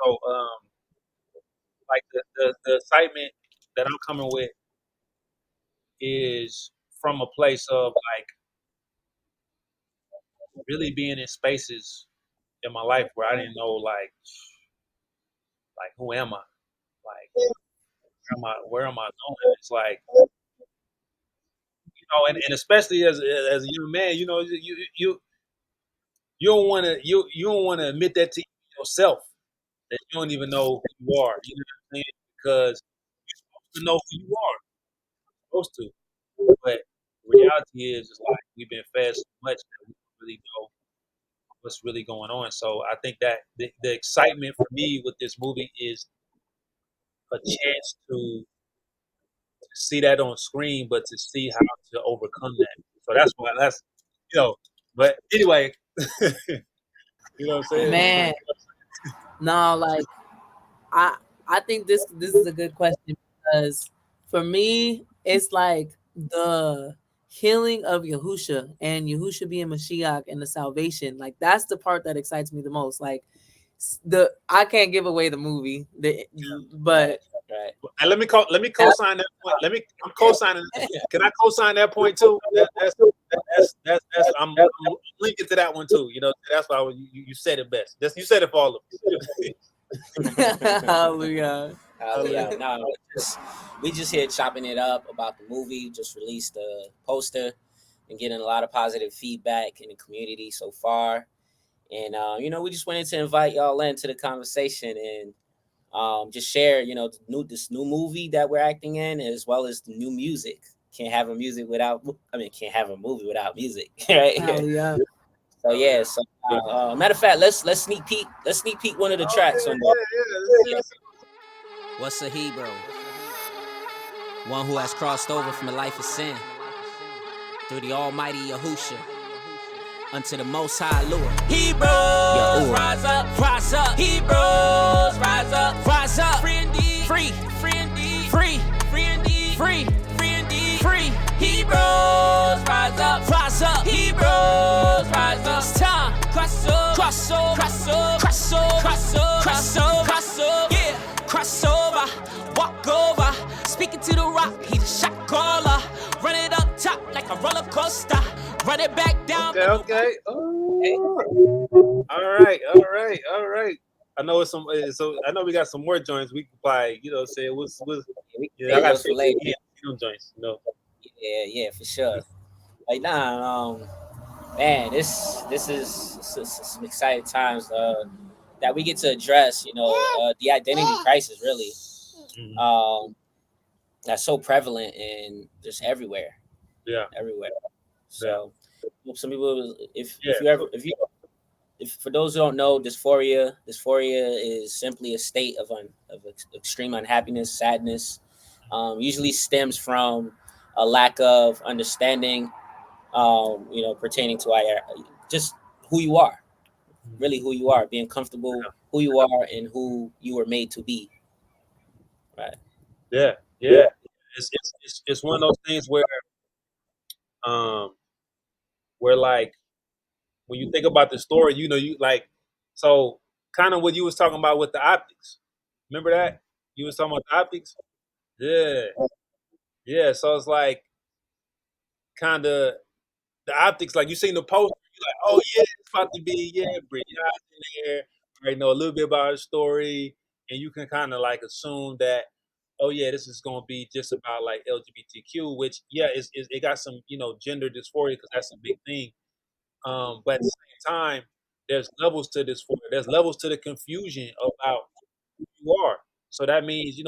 So, like the excitement that I'm coming with is from a place of like really being in spaces in my life where I didn't know like who am I? Like where am I going? It's like and especially as a young man, you don't want to you don't want to admit that to yourself that you don't even know who you are. You know what I'm saying? Because you're supposed to know who you are. You're supposed to. But reality is like we've been fed so much that we don't really know what's really going on. So I think that the excitement for me with this movie is a chance to see that on screen, but to see how to overcome that. So that's why you know. But anyway, you know what I'm saying? Man, no, like I I think this is a good question because for me it's like the healing of Yahusha and Yahusha being Mashiach and the salvation. Like that's the part that excites me the most. Like the I can't give away the movie, but Right. And let me co-sign that point. I'm co-signing. Can I co-sign that point too? I'm linking to that one too. You know, that's why you said it best. You said it for all of us. hallelujah. Yeah, no, we just here chopping it up about the movie. Just released a poster and getting a lot of positive feedback in the community so far. And we just wanted to invite y'all into the conversation and just share, this new movie that we're acting in, as well as the new music. Can't have a movie without music, right? Hallelujah. So yeah, so matter of fact, let's sneak peek. Let's sneak peek one of the tracks on. What's a Hebrew? One who has crossed over from the life of sin through the Almighty Yahusha unto the Most High Lord. Hebrews, rise up, Hebrews, rise up, free indeed, free indeed, free indeed. Hebrews, rise up, Hebrews, rise up. It's time, cross over, yeah, cross over, walk over. Speaking to the rock, he's a shot caller. Run it up top like a roller coaster. Run it back down. Okay. Oh. All right. I know it's some. So I know we got some more joints. We could probably, say what's yeah. I got some joints. Yeah, for sure. Like man, this is some exciting times that we get to address. The identity crisis really. That's so prevalent and just everywhere. Yeah. Everywhere. So some people, if for those who don't know, dysphoria is simply a state of extreme unhappiness, sadness. Usually stems from a lack of understanding, pertaining to just who you are, really who you are, being comfortable who you are and who you were made to be. Right. Yeah. It's one of those things um where like when you think about the story, you like so kind of what you was talking about with the optics. Remember that? You was talking about the optics? Yeah. Yeah. So it's like kind of the optics, like you seen the poster, you're like, oh yeah, it's about to be Brianna's in there. Right, know a little bit about her story, and you can kind of like assume that, oh yeah, this is gonna be just about like LGBTQ, which it got some gender dysphoria because that's a big thing. But at the same time, there's levels to dysphoria. There's levels to the confusion about who you are. So that means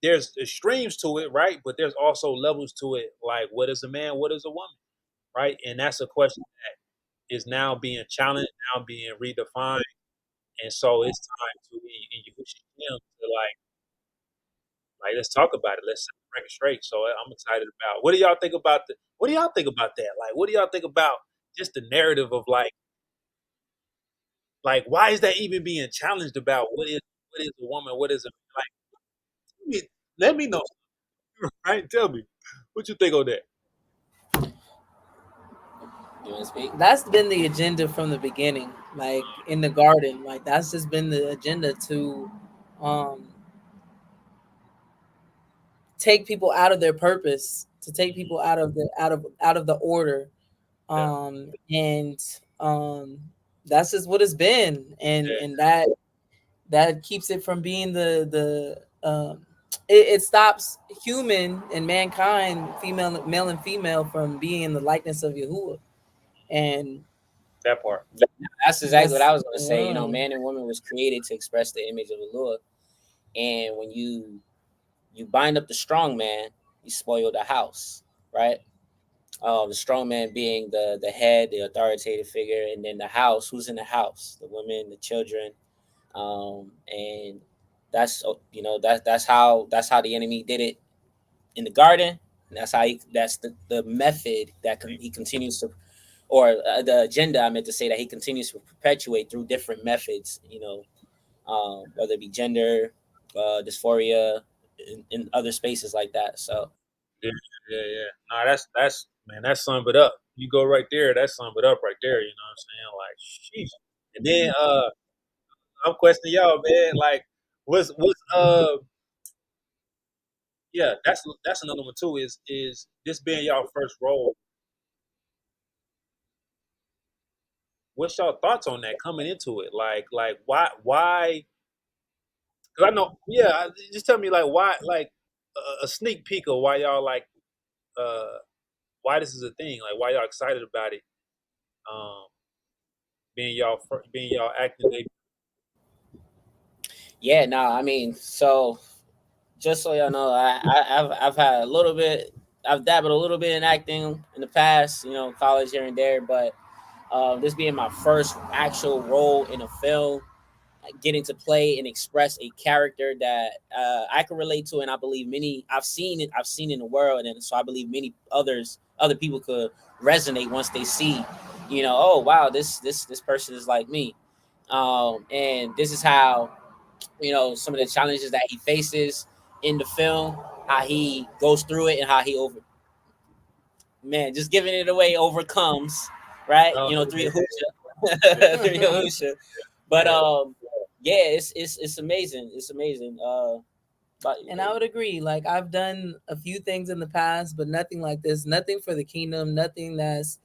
there's extremes to it, right? But there's also levels to it, like what is a man, what is a woman, right? And that's a question that is now being challenged, now being redefined, and so it's time to use him to like let's talk about it. Let's bring it straight. So I'm excited about. What do y'all think about the? What do y'all think about that? Like, what do y'all think about just the narrative of like why is that even being challenged about what is a woman? What is a like? Let me know, right? Tell me what you think of that. You want to speak? That's been the agenda from the beginning. Like in the garden, like that's just been the agenda to um take people out of their purpose, to take Mhm. people out of the order. Yeah, And that's just what it's been. And yeah, that keeps it from being it stops human and mankind, female, male and female, from being in the likeness of Yahuwah. And that part. That's exactly what that's I was going to say. You know, man and woman was created to express the image of the Lord, and when you bind up the strong man, you spoil the house, right? The strong man being the head, the authoritative figure, and then the house. Who's in the house? The women, the children, and that's that's how the enemy did it in the garden. And that's the method that he continues to, or the agenda. I meant to say that he continues to perpetuate through different methods. Whether it be gender, dysphoria, in other spaces like that. So Yeah, yeah, yeah. Nah, that's man, that sum it up. You go right there, that sum it up right there. You know what I'm saying? Like, sheesh. And then I'm questioning y'all, man. Like, what's yeah, that's another one too. Is this being y'all first role? What's y'all thoughts on that coming into it? Like why? Because I know, yeah. Just tell me like why, like a sneak peek of why y'all like uh why this is a thing. Like why y'all excited about it? Um, being y'all acting. yeah, no, I mean, so just so y'all know, I've had a little bit, I've dabbled a little bit in acting in the past, college here and there, but this being my first actual role in a film, getting to play and express a character that I can relate to, and I believe many I've seen in the world, and so I believe many other people could resonate once they see, oh wow, this person is like me, and this is how some of the challenges that he faces in the film, how he goes through it, and how he just giving it away, overcomes, right? Oh, Through yeah, Yahusha, through Yahusha. But yeah, yeah, it's amazing. It's amazing. But And I would agree. Like I've done a few things in the past, but nothing like this. Nothing for the kingdom. Nothing that's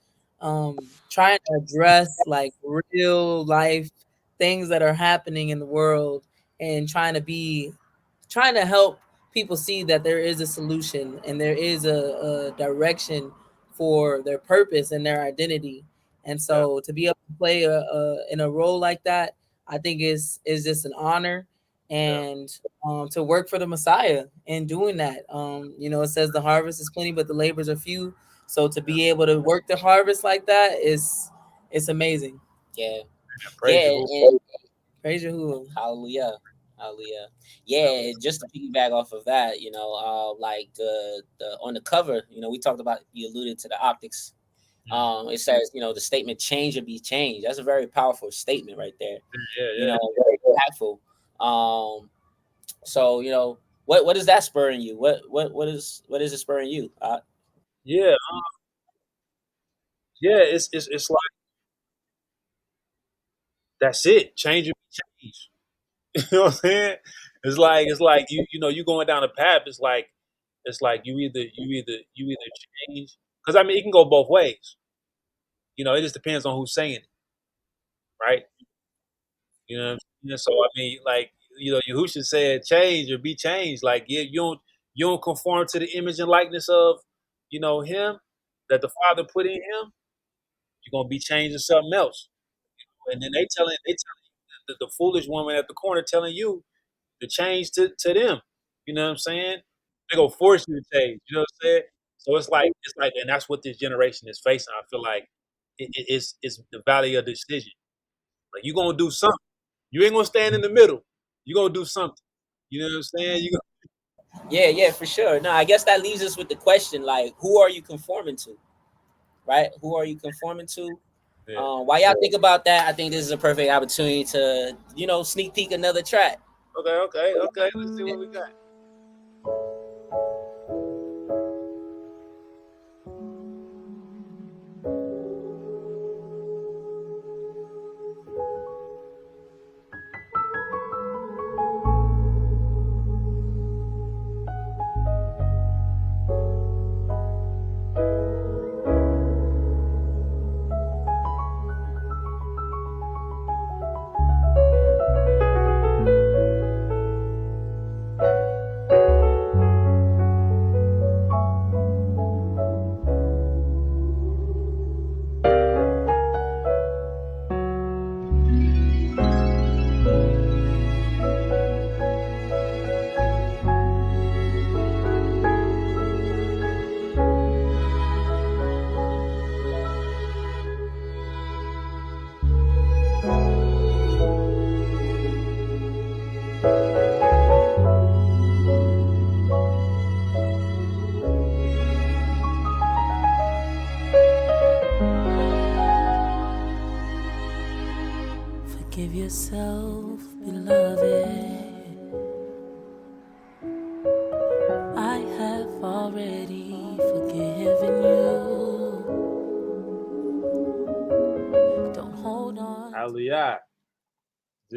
trying to address like real life things that are happening in the world, and trying to help people see that there is a solution and there is a direction for their purpose and their identity. And yeah, so to be able to play in a role like that, I think is just an honor. yeah, And to work for the Messiah in doing that. It says the harvest is plenty, but the labors are few. So to yeah. be able to work the harvest like that is it's amazing. yeah, And praise yeah, you, who? and Praise Yahuwah. hallelujah, hallelujah. Yeah, just to piggyback off of that, like the on the cover, we talked about, you alluded to the optics. Mhm. It says, the statement "change or be changed." That's a very powerful statement right there. Yeah, yeah, Very impactful. So what is that spurring you? What is it spurring you? yeah, yeah. It's like that's it. Change or be changed. You know what I'm saying? It's like you going down a path. It's like you either change, because I mean it can go both ways. It just depends on who's saying it, right? So I mean, like, Yahusha said, change or be changed. Like, yeah, you don't conform to the image and likeness of him that the Father put in him. You're gonna be changed to something else. And then they telling the foolish woman at the corner telling you to change to them. You know what I'm saying? They gonna force you to change. You know what I'm saying? So it's like, and that's what this generation is facing. I feel like it's the valley of decision. Like, you gonna do something. You ain't gonna stand in the middle. You gonna do something. You know what I'm saying? You Yeah, yeah, for sure. No, I guess that leaves us with the question, like, who are you conforming to, right? Who are you conforming to? Yeah. While y'all think about that, I think this is a perfect opportunity to, sneak peek another track. Okay, okay, okay. Let's see what we got.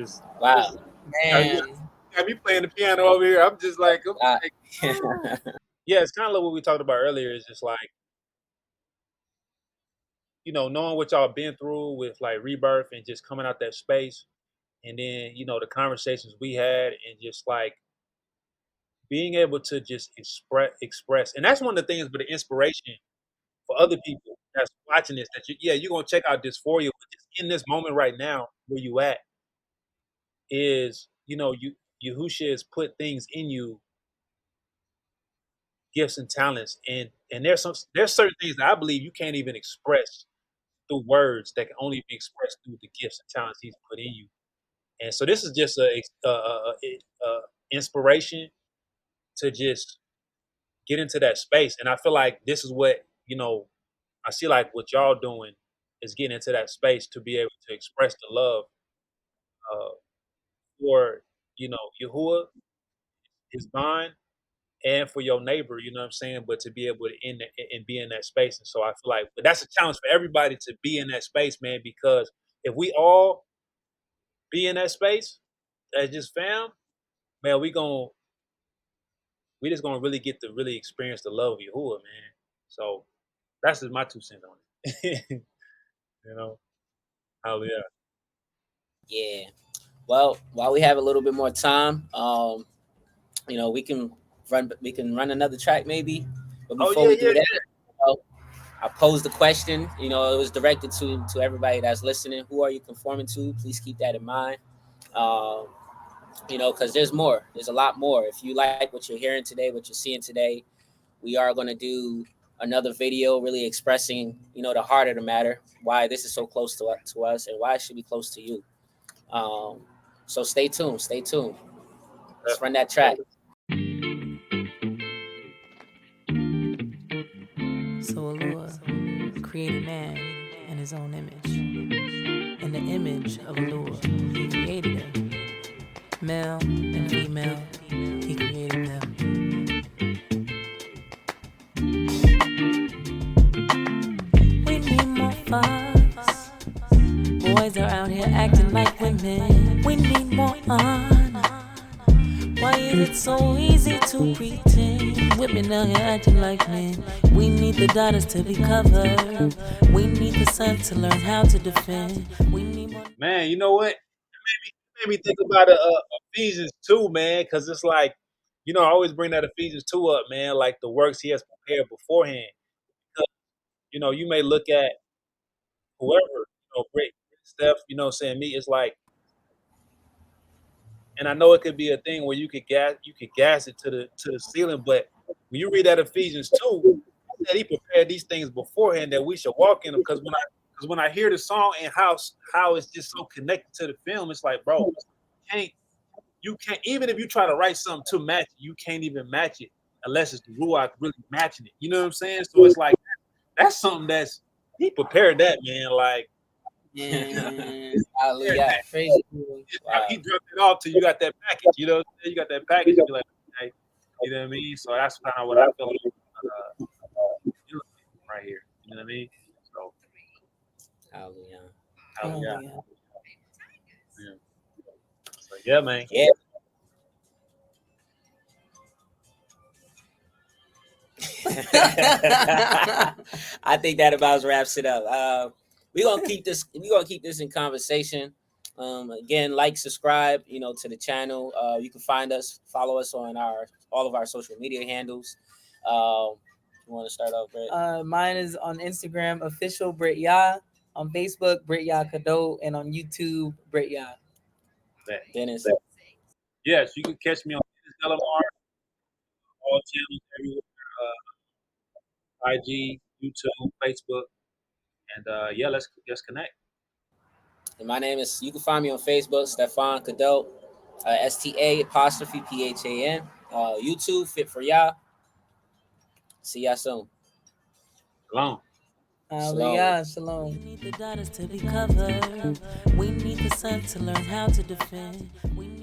Just, Wow. just you Man. got me playing the piano over here. I'm Wow. like, yeah, it's kind of like what we talked about earlier. It's just like, knowing what y'all been through with like rebirth and just coming out that space, and then the conversations we had, and just like being able to just express, and that's one of the things. But the inspiration for other people that's watching this, that you're gonna check out Dysphoria, but just in this moment right now where you at is, Yahusha has put things in you, gifts and talents, and there's certain things that I believe you can't even express through words, that can only be expressed through the gifts and talents He's put in you. And so this is just a inspiration to just get into that space. And I feel like this is what I see, like what y'all doing is getting into that space to be able to express the love uh, for Yahuwah, His bond, and for your neighbor. You know what I'm saying? But to be able to and be in that space. And so I feel like, but that's a challenge for everybody to be in that space, man. Because if we all be in that space as just fam, man, we just gonna really get to really experience the love of Yahuwah, man. So that's just my 2 cents on it. you know, hallelujah. Yeah. Well, while we have a little bit more time, we can run another track maybe. But Oh before yeah, we yeah, do that, yeah. I posed the question. It was directed to everybody that's listening. Who are you conforming to? Please keep that in mind. Um, because there's more. There's a lot more. If you like what you're hearing today, what you're seeing today, we are going to do another video really expressing, the heart of the matter, why this is so close to us, and why it should be close to you. Um, so stay tuned. Stay tuned. Let's run that track. So Allure created man in his own image. In the image of Allure, he created him. Male and female, he created them. We need more fucks. Boys are out here acting like women. We need more honor. Why is it so easy to pretend? Women out here acting like men. We need the daughters to be covered. We need the sons to learn how to defend. We need more. Man, you know what? It made me think about Ephesians 2, man, because it's like, I always bring that Ephesians 2 up, man, like the works He has prepared beforehand. 'Cause, you may look at whoever, great Steph, saying me, it's like, and I know it could be a thing where you could gas it to the ceiling, but when you read that Ephesians 2, he said He prepared these things beforehand that we should walk in them. Because when I hear the song and how it's just so connected to the film, it's like, bro, can't you can't, even if you try to write something to match it, you can't even match it unless it's the Ruach really matching it. You know what I'm saying? So it's like that's something that's He prepared that, man. Like, Man, yeah, Hallelujah. crazy. He Wow. dropped it off till you got that package. You got that package. You're like, okay, you know what I mean? So that's kind of what I feel like right here. You know what I mean? So, Hallelujah. yeah, Hallelujah. yeah. So yeah, man. Yeah. I think that about wraps it up. We're gonna keep this. We're gonna keep this in conversation. Again, like, subscribe, to the channel. You can follow us on all of our social media handles. You want to start off, Brett? Mine is on Instagram, official Brit Yah. On Facebook, Brit Yah Kado. And on YouTube, Brit Yah. Dennis. Yes, you can catch me on Delamar, all channels everywhere, IG, YouTube, Facebook, and yeah, let's connect. And my name is. You can find me on Facebook, Stefan Cadot, STA apostrophe PHAN. YouTube, Fit for Y'all. See y'all soon. Shalom. Shalom. Hallelujah. Shalom. We need the daughters to be covered. We need the sons to learn how to defend. We need